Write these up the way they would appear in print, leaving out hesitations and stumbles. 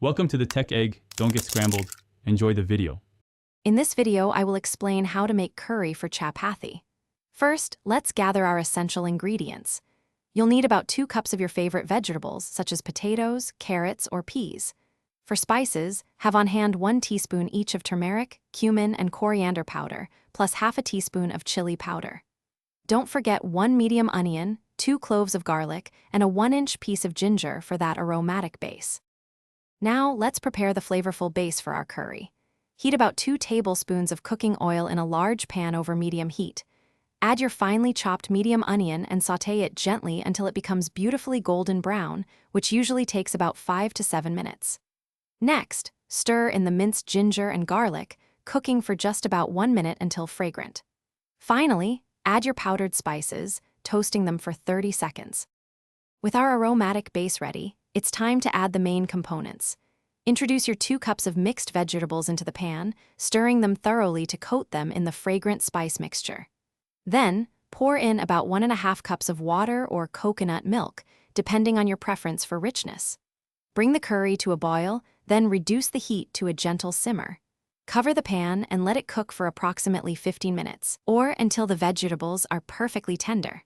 Welcome to the Tech Egg. Don't get scrambled. Enjoy the video. In this video, I will explain how to make curry for chapathi. First, let's gather our essential ingredients. You'll need about 2 cups of your favorite vegetables, such as potatoes, carrots, or peas. For spices, have on hand 1 teaspoon each of turmeric, cumin, and coriander powder, plus half a teaspoon of chili powder. Don't forget 1 medium onion, 2 cloves of garlic, and a 1-inch piece of ginger for that aromatic base. Now, let's prepare the flavorful base for our curry. Heat about 2 tablespoons of cooking oil in a large pan over medium heat. Add your finely chopped medium onion and sauté it gently until it becomes beautifully golden brown, which usually takes about 5 to 7 minutes. Next, stir in the minced ginger and garlic, cooking for just about 1 minute until fragrant. Finally, add your powdered spices, toasting them for 30 seconds. With our aromatic base ready, it's time to add the main components. Introduce your 2 cups of mixed vegetables into the pan, stirring them thoroughly to coat them in the fragrant spice mixture. Then, pour in about 1.5 cups of water or coconut milk, depending on your preference for richness. Bring the curry to a boil, then reduce the heat to a gentle simmer. Cover the pan and let it cook for approximately 15 minutes, or until the vegetables are perfectly tender.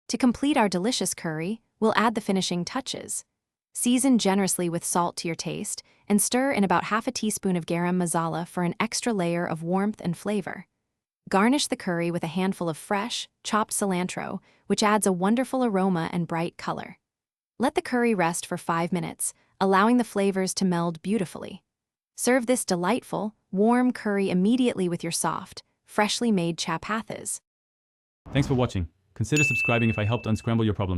To complete our delicious curry, we'll add the finishing touches. Season generously with salt to your taste, and stir in about half a teaspoon of garam masala for an extra layer of warmth and flavor. Garnish the curry with a handful of fresh, chopped cilantro, which adds a wonderful aroma and bright color. Let the curry rest for 5 minutes, allowing the flavors to meld beautifully. Serve this delightful, warm curry immediately with your soft, freshly made chapathis. Thanks for watching. Consider subscribing if I helped unscramble your problems.